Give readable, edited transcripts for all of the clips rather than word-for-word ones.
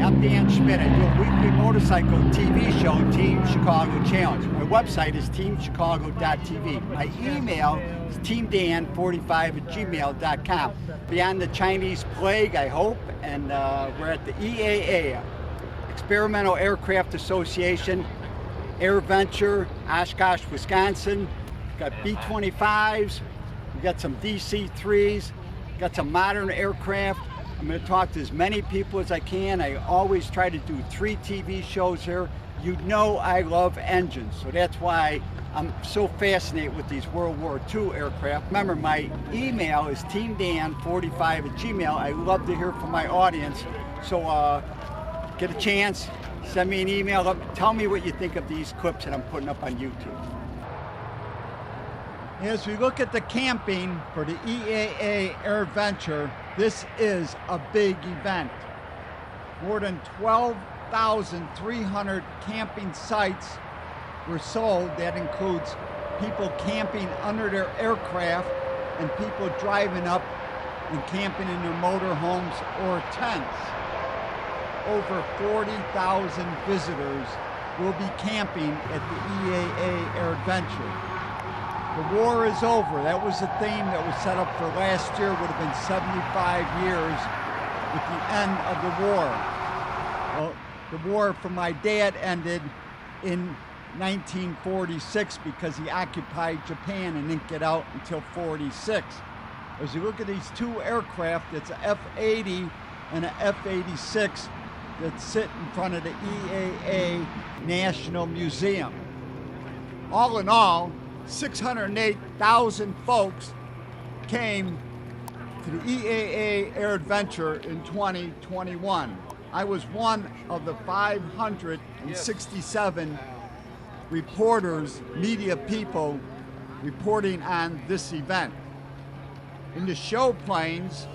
I'm Dan Schmitt. I do a weekly motorcycle TV show, Team Chicago Challenge. My website is teamchicago.tv. My email is teamdan45@gmail.com. Beyond the Chinese plague, I hope, and we're at the EAA, Experimental Aircraft Association, AirVenture, Oshkosh, Wisconsin. We've got B-25s, we've got some DC-3s, got some modern aircraft. I'm going to talk to as many people as I can. I always try to do 3 TV shows here. You know I love engines, so that's why I'm so fascinated with these World War II aircraft. Remember, my email is teamdan45@gmail. I love to hear from my audience, so get a chance, send me an email. Tell me what you think of these clips that I'm putting up on YouTube. As we look at the camping for the EAA AirVenture, this is a big event. More than 12,300 camping sites were sold. That includes people camping under their aircraft and people driving up and camping in their motorhomes or tents. Over 40,000 visitors will be camping at the EAA AirVenture. The war is over. That was the theme that was set up for last year. Would have been 75 years with the end of the war. Well, the war for my dad ended in 1946 because he occupied Japan and didn't get out until 46. As you look at these 2 aircraft, it's an F-80 and an F-86 that sit in front of the EAA National Museum. All in all, 608,000 folks came to the EAA AirVenture in 2021. I was one of the 567 reporters, media people, reporting on this event. In the showplanes,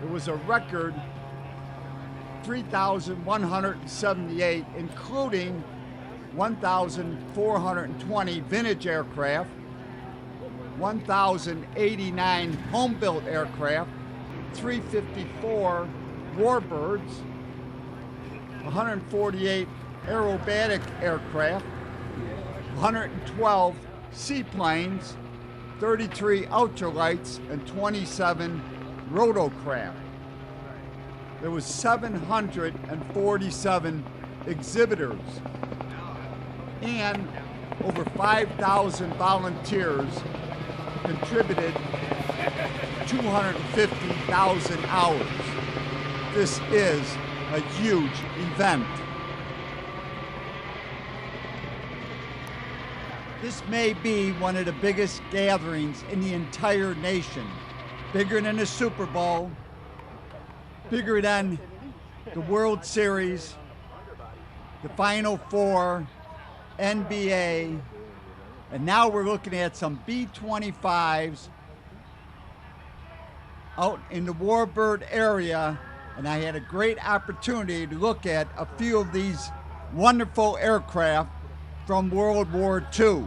there was a record 3,178, including 1,420 vintage aircraft, 1,089 home-built aircraft, 354 warbirds, 148 aerobatic aircraft, 112 seaplanes, 33 ultralights, and 27 rotocraft. There was 747 exhibitors and over 5,000 volunteers contributed 250,000 hours. This is a huge event. This may be one of the biggest gatherings in the entire nation. Bigger than the Super Bowl, bigger than the World Series, the Final Four, NBA, and now we're looking at some B-25s out in the Warbird area, and I had a great opportunity to look at a few of these wonderful aircraft from World War II.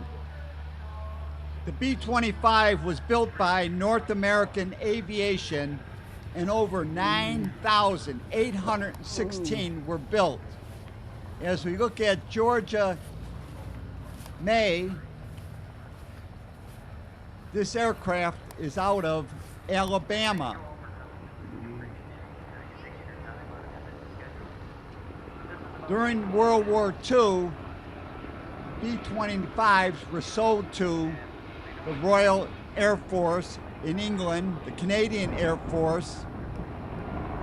The B-25 was built by North American Aviation, and over 9,816 were built. As we look at Georgia May, this aircraft is out of Alabama. During World War II, B-25s were sold to the Royal Air Force in England, the Canadian Air Force,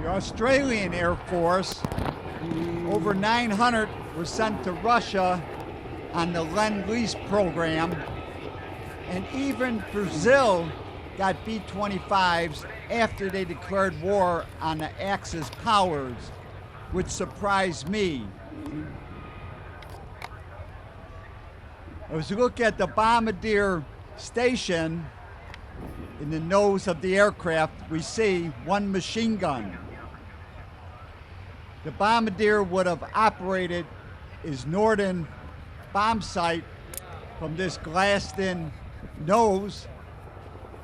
the Australian Air Force. Over 900 were sent to Russia on the Lend-Lease program, and even Brazil got B-25s after they declared war on the Axis powers, which surprised me. As we look at the Bombardier station, in the nose of the aircraft, we see one machine gun. The Bombardier would have operated his Norden bomb sight from this glassed-in nose,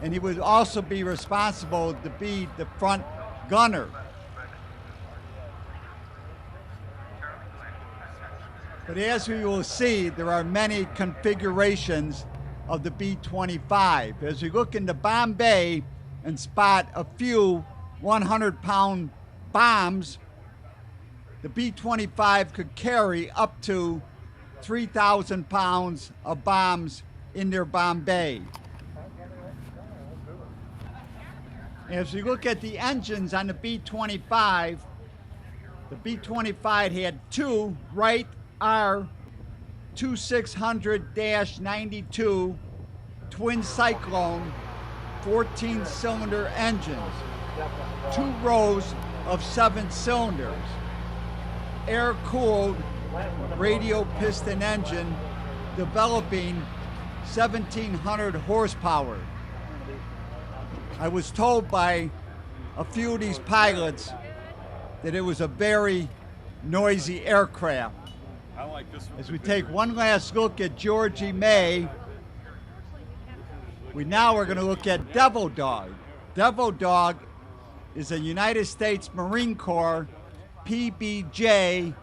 and he would also be responsible to be the front gunner. But as we will see, there are many configurations of the B-25. As we look into bomb bay and spot a few 100-pound bombs, the B-25 could carry up to 3,000 pounds of bombs in their bomb bay. As we look at the engines on the B-25 had two Wright R2600-92 twin cyclone 14-cylinder engines, 2 rows of 7 cylinders, air-cooled radial piston engine developing 1,700 horsepower. I was told by a few of these pilots that it was a very noisy aircraft. As we take one last look at Georgie May, we now are going to look at Devil Dog. Devil Dog is a United States Marine Corps PBJ-1J.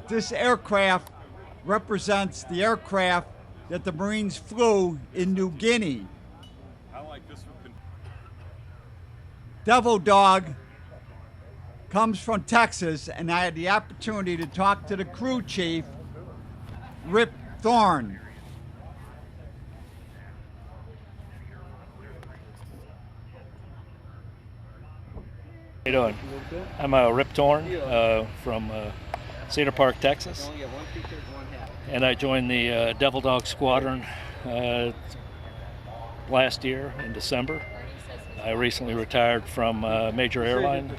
This aircraft represents the aircraft that the Marines flew in New Guinea. Devil Dog comes from Texas, and I had the opportunity to talk to the crew chief, Rip Thorne. How you doing? I'm Rip Torn from Cedar Park, Texas, and I joined the Devil Dog Squadron last year in December. I recently retired from a major airline,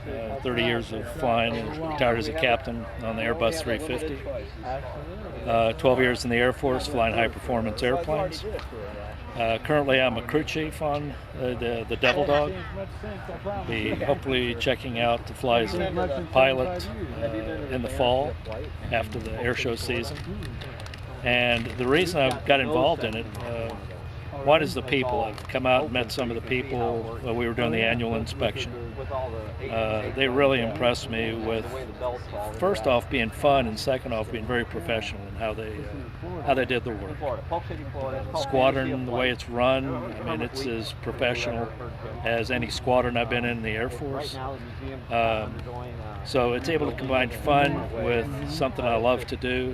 30 years of flying, and retired as a captain on the Airbus 350. 12 years in the Air Force flying high-performance airplanes. Currently I'm a crew chief on the Devil Dog. Be hopefully checking out to fly as a pilot in the fall after the air show season. And the reason I got involved in it, one is the people. I've come out and met some of the people while we were doing the annual inspection. They really impressed me with, first off, being fun, and second off, being very professional in how they did the work. Squadron, the way it's run, I mean, it's as professional as any squadron I've been in the Air Force. So it's able to combine fun with something I love to do.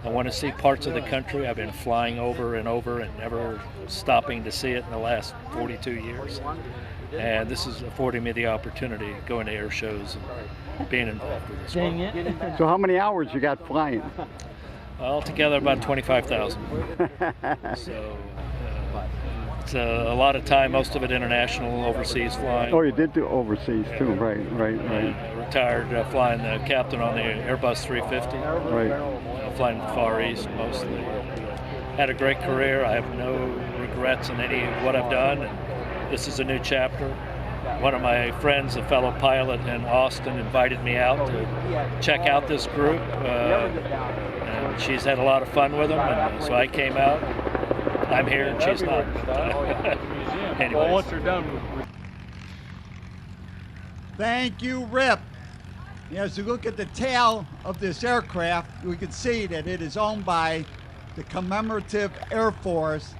I want to see parts of the country I've been flying over and over and never stopping to see it in the last 42 years. And this is affording me the opportunity going to air shows and being involved with this one. So how many hours you got flying? Altogether about 25,000. So it's a lot of time, most of it international, overseas flying. Oh, you did do overseas too, right. Retired flying the captain on the Airbus 350. Right. Flying the Far East mostly. Had a great career. I have no regrets in any of what I've done. And this is a new chapter. One of my friends, a fellow pilot in Austin, invited me out to check out this group. And she's had a lot of fun with them, and so I came out. I'm here and she's not. Anyways. Well, once you're done. Thank you, Rip. As you look at the tail of this aircraft, we can see that it is owned by the Commemorative Air Force.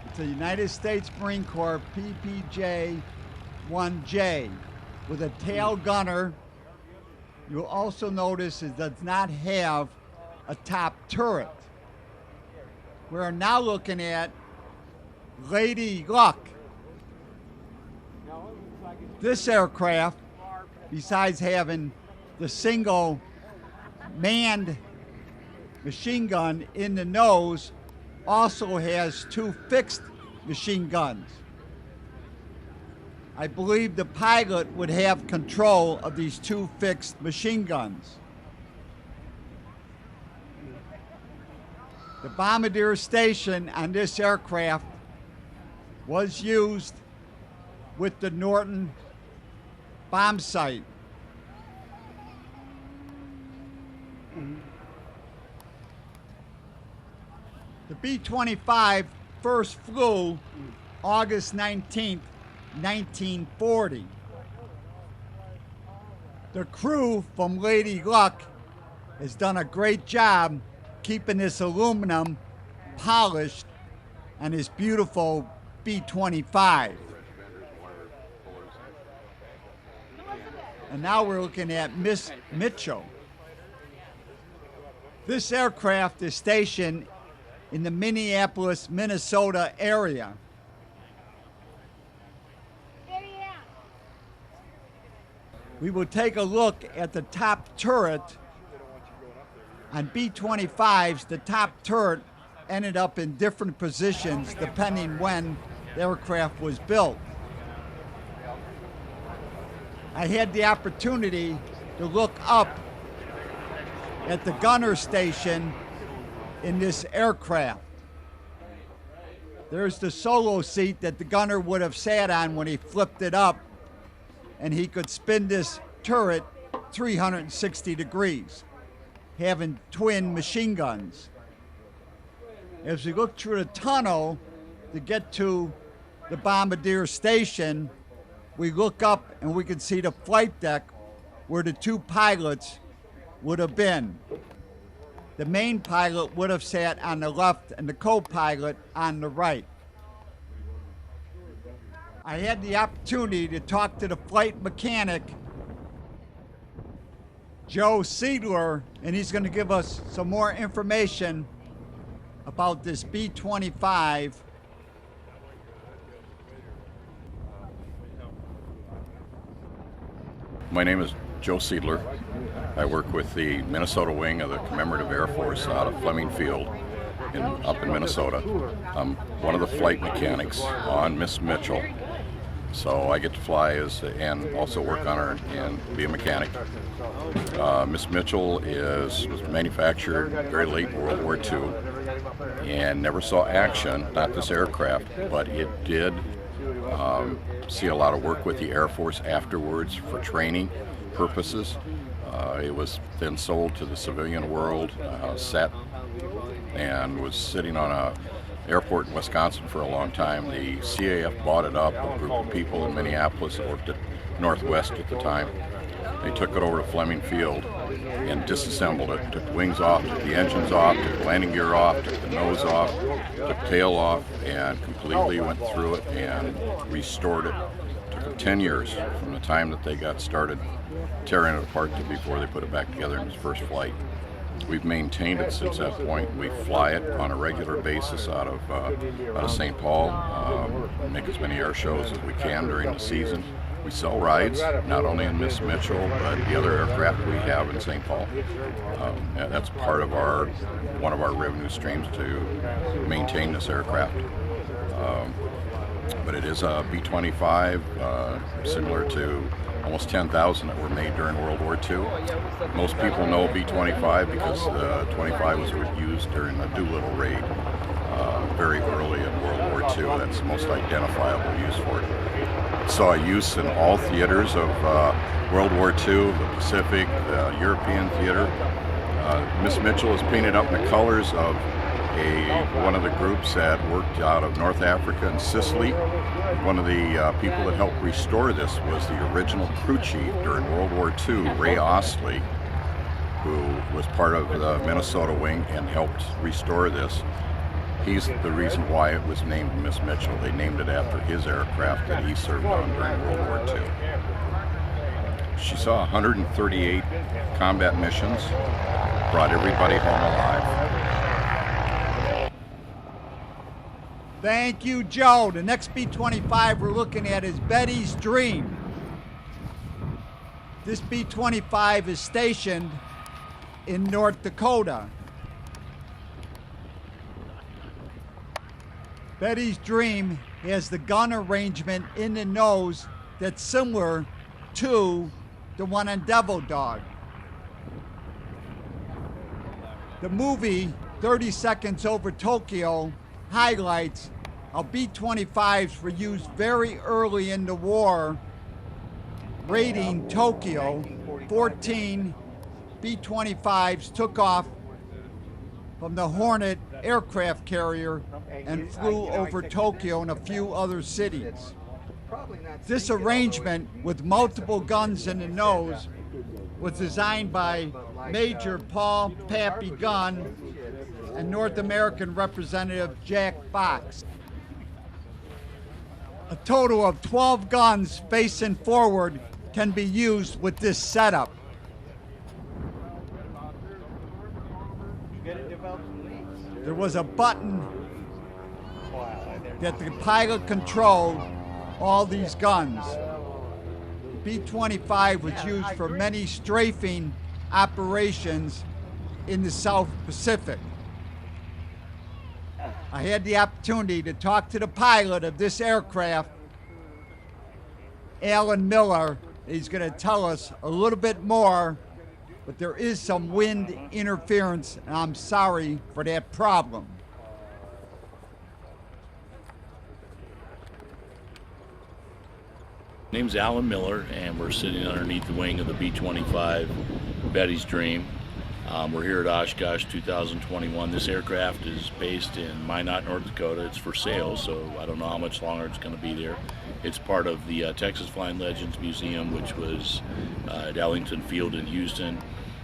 It's a United States Marine Corps PBJ-1J with a tail gunner. You'll also notice it does not have a top turret. We're now looking at Lady Luck. This aircraft, besides having the single manned machine gun in the nose, also has 2 fixed machine guns. I believe the pilot would have control of these 2 fixed machine guns. The bombardier station on this aircraft was used with the Norton bomb sight. The B-25 first flew August 19th, 1940. The crew from Lady Luck has done a great job keeping this aluminum polished on this beautiful B-25. And now we're looking at Miss Mitchell. This aircraft is stationed in the Minneapolis, Minnesota area. We will take a look at the top turret. On B-25s, the top turret ended up in different positions depending when the aircraft was built. I had the opportunity to look up at the gunner station in this aircraft. There's the solo seat that the gunner would have sat on when he flipped it up, and he could spin this turret 360 degrees, having twin machine guns. As we look through the tunnel to get to the bombardier station, we look up and we can see the flight deck where the two pilots would have been. The main pilot would have sat on the left and the co-pilot on the right. I had the opportunity to talk to the flight mechanic, Joe Siedler, and he's going to give us some more information about this B-25. My name is Joe Siedler. I work with the Minnesota wing of the Commemorative Air Force out of Fleming Field up in Minnesota. I'm one of the flight mechanics on Miss Mitchell. So I get to fly and also work on her and be a mechanic. Miss Mitchell was manufactured very late in World War II and never saw action, not this aircraft, but it did see a lot of work with the Air Force afterwards for training purposes. It was then sold to the civilian world, set, and was sitting on a airport in Wisconsin for a long time. The CAF bought it up, a group of people in Minneapolis that worked at Northwest at the time. They took it over to Fleming Field and disassembled it, took the wings off, took the engines off, took the landing gear off, took the nose off, took the tail off, and completely went through it and restored it. It took them 10 years from the time that they got started tearing it apart to before they put it back together in its first flight. We've maintained it since that point. We fly it on a regular basis out of St. Paul, make as many air shows as we can during the season. We sell rides, not only in Miss Mitchell, but the other aircraft we have in St. Paul. That's part of one of our revenue streams to maintain this aircraft. But it is a B-25, similar to almost 10,000 that were made during World War II. Most people know B-25 because the 25 was used during the Doolittle raid very early in World War II. That's the most identifiable use for it. Saw use in all theaters of World War II, the Pacific, the European theater. Miss Mitchell is painted up in the colors of one of the groups that worked out of North Africa and Sicily. One of the people that helped restore this was the original crew chief during World War II, Ray Ostley, who was part of the Minnesota wing and helped restore this. He's the reason why it was named Miss Mitchell. They named it after his aircraft that he served on during World War II. She saw 138 combat missions, brought everybody home alive. Thank you, Joe. The next B-25 we're looking at is Betty's Dream. This B-25 is stationed in North Dakota. Betty's Dream has the gun arrangement in the nose that's similar to the one on Devil Dog. The movie 30 Seconds Over Tokyo highlights how B-25s were used very early in the war, raiding Tokyo. 14 B-25s took off from the Hornet aircraft carrier and flew over Tokyo and a few other cities. This arrangement with multiple guns in the nose was designed by Major Paul Pappy Gunn and North American Representative Jack Fox. A total of 12 guns facing forward can be used with this setup. There was a button that the pilot controlled all these guns. B-25 was used for many strafing operations in the South Pacific. I had the opportunity to talk to the pilot of this aircraft, Alan Miller. He's going to tell us a little bit more, but there is some wind interference, and I'm sorry for that problem. Name's Alan Miller, and we're sitting underneath the wing of the B-25 Betty's Dream. We're here at Oshkosh 2021. This aircraft is based in Minot, North Dakota. It's for sale, so I don't know how much longer it's going to be there. It's part of the Texas Flying Legends Museum, which was at Ellington Field in Houston.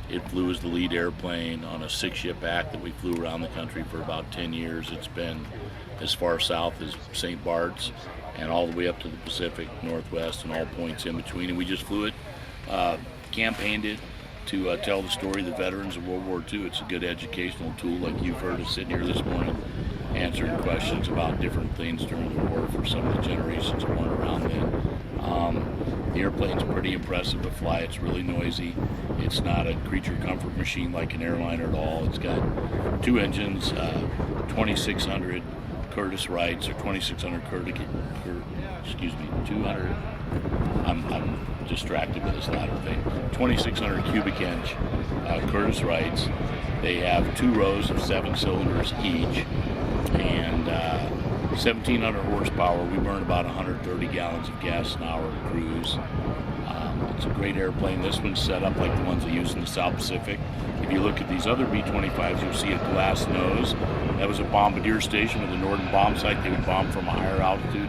It flew as the lead airplane on a 6-ship act that we flew around the country for about 10 years. It's been as far south as St. Bart's and all the way up to the Pacific Northwest and all points in between. And we just flew it, campaigned it to tell the story of the veterans of World War II. It's a good educational tool, like you've heard us sitting here this morning answering questions about different things during the war for some of the generations that went around then. The airplane's pretty impressive to fly. It's really noisy. It's not a creature comfort machine like an airliner at all. It's got 2 engines, 2,600 Curtiss Wrights, or 2,600 200. I'm distracted with this latter thing. 2,600 cubic inch Curtiss Wrights. They have 2 rows of 7 cylinders each, and 1,700 horsepower. We burn about 130 gallons of gas an hour to cruise. It's a great airplane. This one's set up like the ones they use in the South Pacific. If you look at these other B-25s, you'll see a glass nose. That was a bombardier station with the Norden bomb sight. They would bomb from a higher altitude.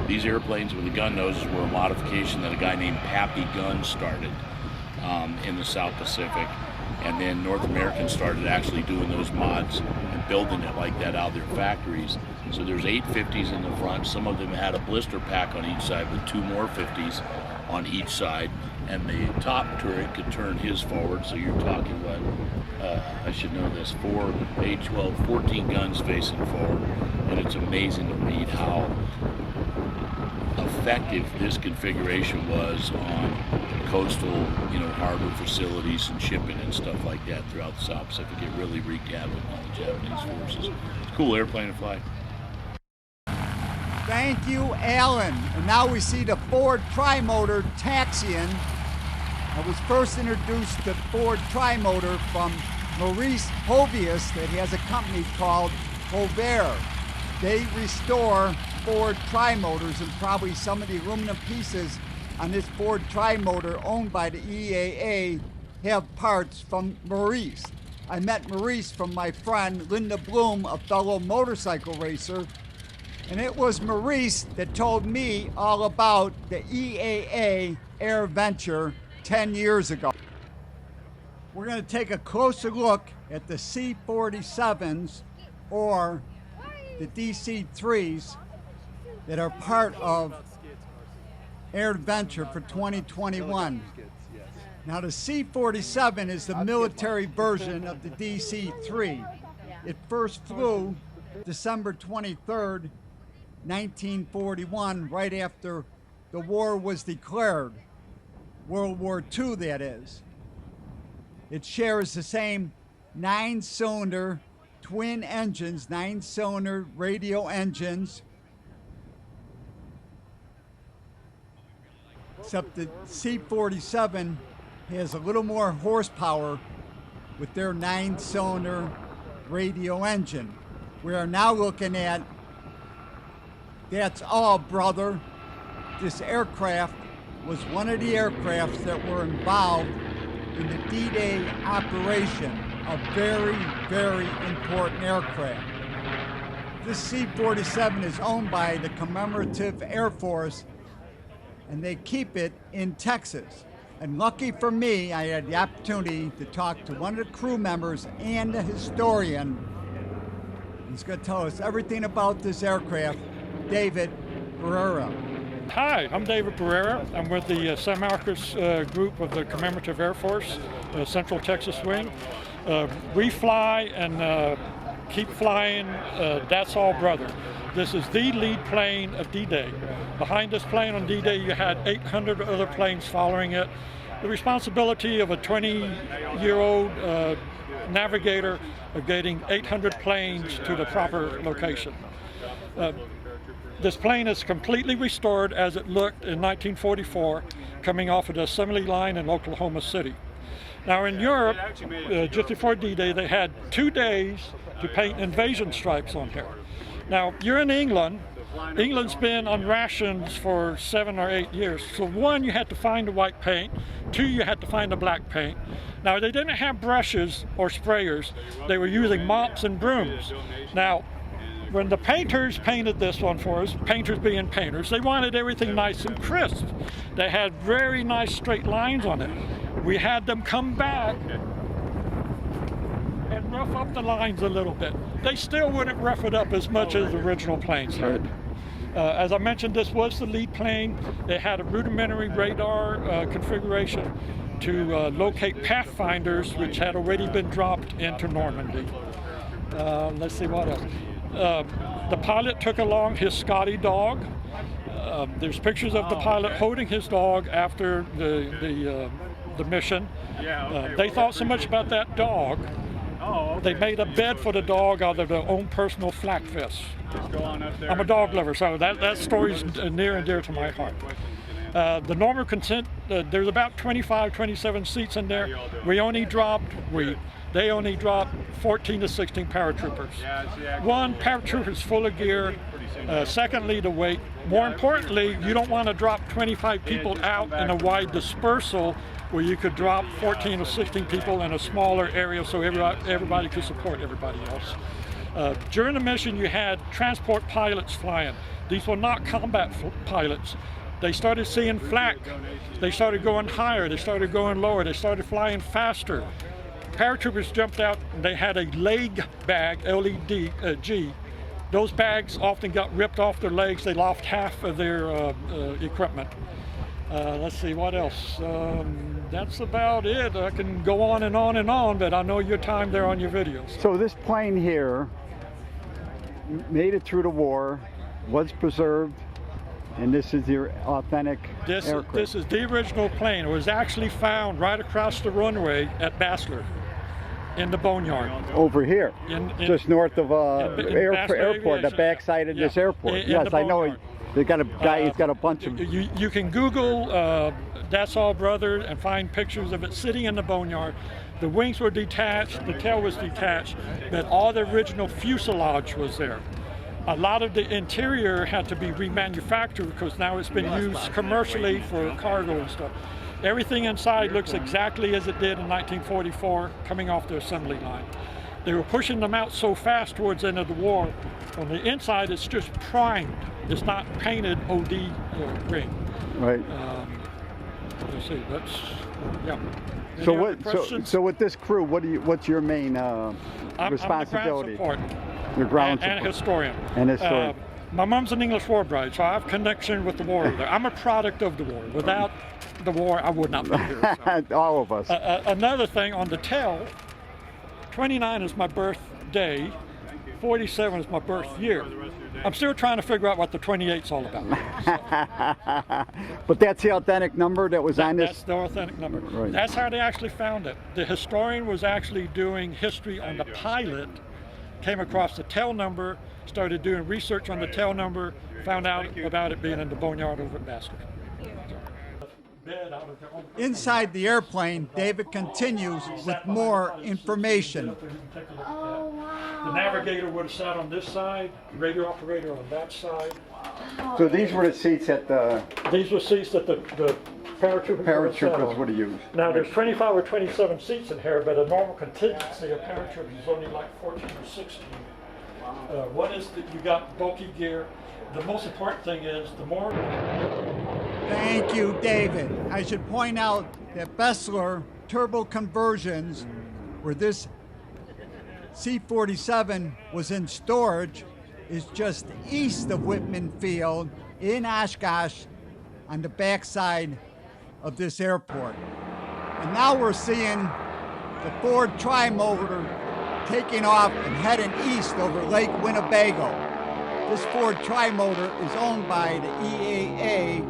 These airplanes with the gun noses were a modification that a guy named Pappy Gunn started in the South Pacific. And then North Americans started actually doing those mods and building it like that out of their factories. So there's 8 50s in the front. Some of them had a blister pack on each side with 2 more 50s on each side. And the top turret could turn his forward. So you're talking what? I should know this, 4, 8, 12, 14 guns facing forward. And it's amazing to read how effective this configuration was on coastal, harbor facilities and shipping and stuff like that throughout the South Pacific. It really wreaked havoc on the Japanese forces. It's a cool airplane to fly. Thank you, Alan. And now we see the Ford Trimotor taxiing. I was first introduced to Ford Trimotor from Maurice Hovius, that has a company called Hover. They restore Ford Trimotors, and probably some of the aluminum pieces on this Ford Trimotor owned by the EAA have parts from Maurice. I met Maurice from my friend Linda Bloom, a fellow motorcycle racer, and it was Maurice that told me all about the EAA AirVenture 10 years ago. We're going to take a closer look at the C-47s, or the DC-3s, that are part of AirVenture for 2021. Now the C-47 is the military version of the DC-3. It first flew December 23rd, 1941, right after the war was declared. World War II, that is. It shares the same 9-cylinder twin engines, 9-cylinder radio engines, except the C-47 has a little more horsepower with their 9-cylinder radio engine. We are now looking at, that's all, brother. This aircraft was one of the aircrafts that were involved in the D-Day operation, a very, very important aircraft. This C-47 is owned by the Commemorative Air Force, and they keep it in Texas. And lucky for me, I had the opportunity to talk to one of the crew members and the historian. He's going to tell us everything about this aircraft, David Barrera. Hi, I'm David Barrera. I'm with the San Marcos group of the Commemorative Air Force, Central Texas Wing. We fly and keep flying, that's all brother. This is the lead plane of D-Day. Behind this plane on D-Day, you had 800 other planes following it. The responsibility of a 20-year-old navigator of getting 800 planes to the proper location. This plane is completely restored as it looked in 1944, coming off of the assembly line in Oklahoma City. Now in Europe, just before D-Day, they had 2 days to paint invasion stripes on here. Now, you're in England. England's been on rations for 7 or 8 years. So 1, you had to find the white paint. 2, you had to find the black paint. Now, they didn't have brushes or sprayers. They were using mops and brooms. Now, when the painters painted this one for us, painters being painters, they wanted everything nice and crisp. They had very nice straight lines on it. We had them come back and rough up the lines a little bit. They still wouldn't rough it up as much as the original planes had. As I mentioned, this was the lead plane. It had a rudimentary radar configuration to locate pathfinders, which had already been dropped into Normandy. Let's see what else. The pilot took along his Scotty dog. There's pictures of the pilot holding his dog after the mission. They thought so much about that dog, they made a bed for the dog out of their own personal flak vests. I'm a dog lover, so that story's near and dear to my heart. The normal consent, there's about 25, 27 seats in there. They only dropped 14 to 16 paratroopers. 1, paratroopers full of gear. Secondly, the weight. More importantly, you don't want to drop 25 people out in a wide dispersal where you could drop 14 or 16 people in a smaller area so everybody could support everybody else. During the mission, you had transport pilots flying. These were not combat pilots. They started seeing flak. They started going higher. They started going lower. They started flying faster. Paratroopers jumped out and they had a leg bag, L-E-D-G. Those bags often got ripped off their legs. They lost half of their equipment. Let's see, what else? That's about it. I can go on and on and on, but I know your time there on your videos. So this plane here made it through the war, was preserved, and this is your authentic aircraft. This is the original plane. It was actually found right across the runway at Basler in the boneyard. Over here, just north of airport, the backside of this airport. Yes, I know. They got a guy. He's got a bunch of. You can Google "That's All Brother" and find pictures of it sitting in the boneyard. The wings were detached, the tail was detached, but all the original fuselage was there. A lot of the interior had to be remanufactured because now it's been used commercially for cargo and stuff. Everything inside looks exactly as it did in 1944, coming off the assembly line. They were pushing them out so fast towards the end of the war. On the inside, it's just primed. It's not painted OD ring. Right. Let's see. That's yeah. So with this crew, what's your main responsibility? I'm the ground support. Your ground and support. Historian. And historian. My mom's an English war bride, so I have connection with the war over there. I'm a product of the war. Without the war, I would not be here. So. All of us. Another thing on the tail, 29 is my birthday, 47 is my birth year. I'm still trying to figure out what the 28's all about. So. But that's the authentic number that was on this? That's the authentic number. Right. That's how they actually found it. The historian was actually doing history on the pilot, came across the tail number, started doing research on the tail number, found out about it being in the boneyard over at Basler. Inside the airplane, David continues with more information. The navigator would have sat on this side, the radio operator on that side. So these were the seats at the... These were seats that the paratroopers would have used. Now there's 25 or 27 seats in here, but a normal contingency of paratroopers is only like 14 or 16. One is that you got bulky gear. The most important thing is the more Thank you, David. I should point out that Bessler Turbo Conversions, where this C-47 was in storage, is just east of Whitman Field in Oshkosh on the backside of this airport. And now we're seeing the Ford Trimotor taking off and heading east over Lake Winnebago. This Ford Trimotor is owned by the EAA,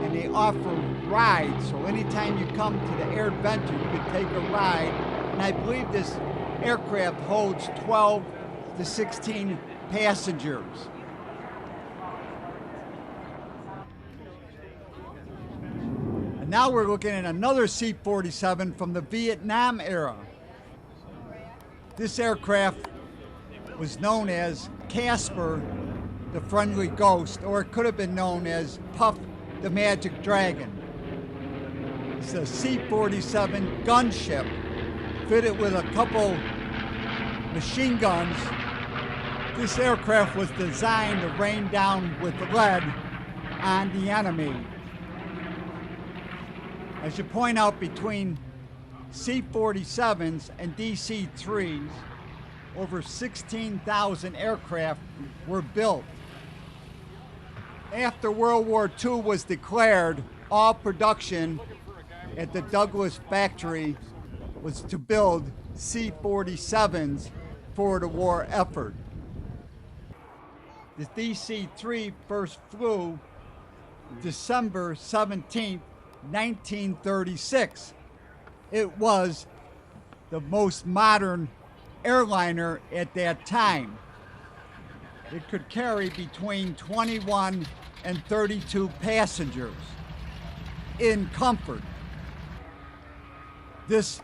and they offer rides. So anytime you come to the AirVenture, you can take a ride. And I believe this aircraft holds 12 to 16 passengers. And now we're looking at another C-47 from the Vietnam era. This aircraft was known as Casper, the Friendly Ghost, or it could have been known as Puff the Magic Dragon. It's a C-47 gunship fitted with a couple machine guns. This aircraft was designed to rain down with lead on the enemy. I should point out, between C-47s and DC-3s, over 16,000 aircraft were built. After World War II was declared, all production at the Douglas factory was to build C-47s for the war effort. The DC-3 first flew December 17, 1936. It was the most modern airliner at that time. It could carry between 21 and 32 passengers in comfort. This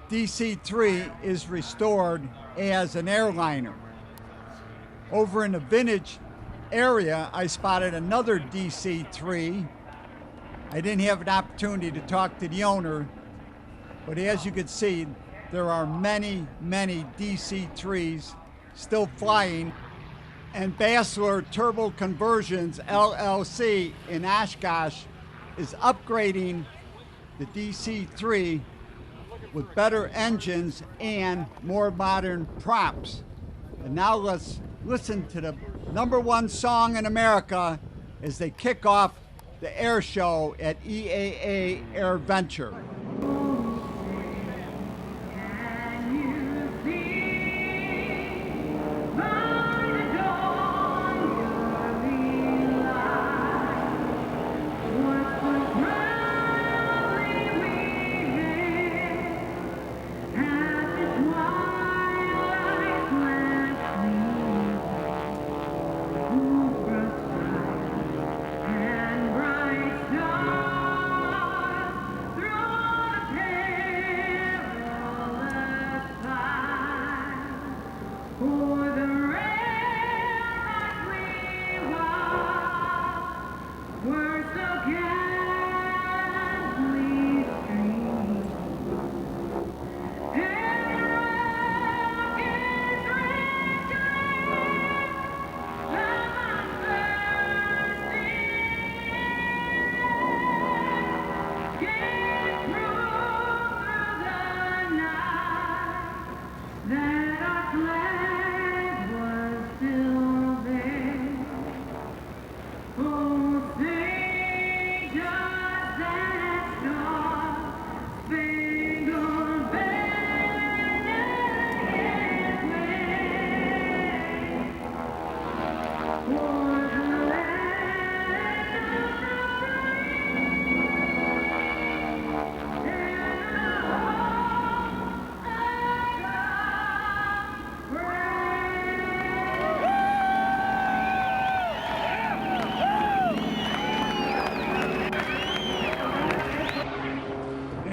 DC-3 is restored as an airliner. Over in the vintage area, I spotted another DC-3. I didn't have an opportunity to talk to the owner, but as you can see, there are many, many DC-3s still flying. And Bessler Turbo Conversions LLC in Oshkosh is upgrading the DC-3 with better engines and more modern props. And now let's listen to the #1 song in America as they kick off the air show at EAA AirVenture.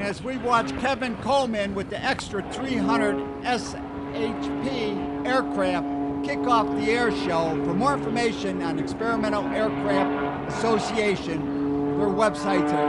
As we watch Kevin Coleman with the extra 300 SHP aircraft kick off the air show. For more information on Experimental Aircraft Association, their websites are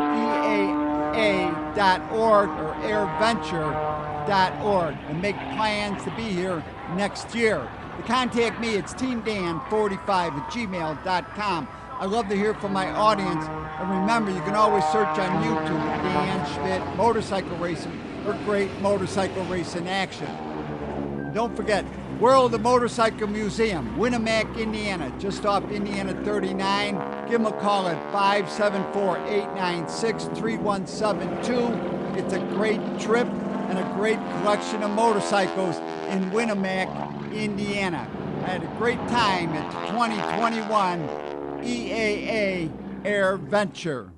EAA.org or airventure.org, and make plans to be here next year. To contact me, it's teamdan45@gmail.com. I love to hear from my audience. And remember, you can always search on YouTube, Dan Schmitt Motorcycle Racing, for great motorcycle racing action. And don't forget, World of the Motorcycle Museum, Winamac, Indiana, just off Indiana 39. Give them a call at 574-896-3172. It's a great trip and a great collection of motorcycles in Winamac, Indiana. I had a great time at 2021 EAA AirVenture.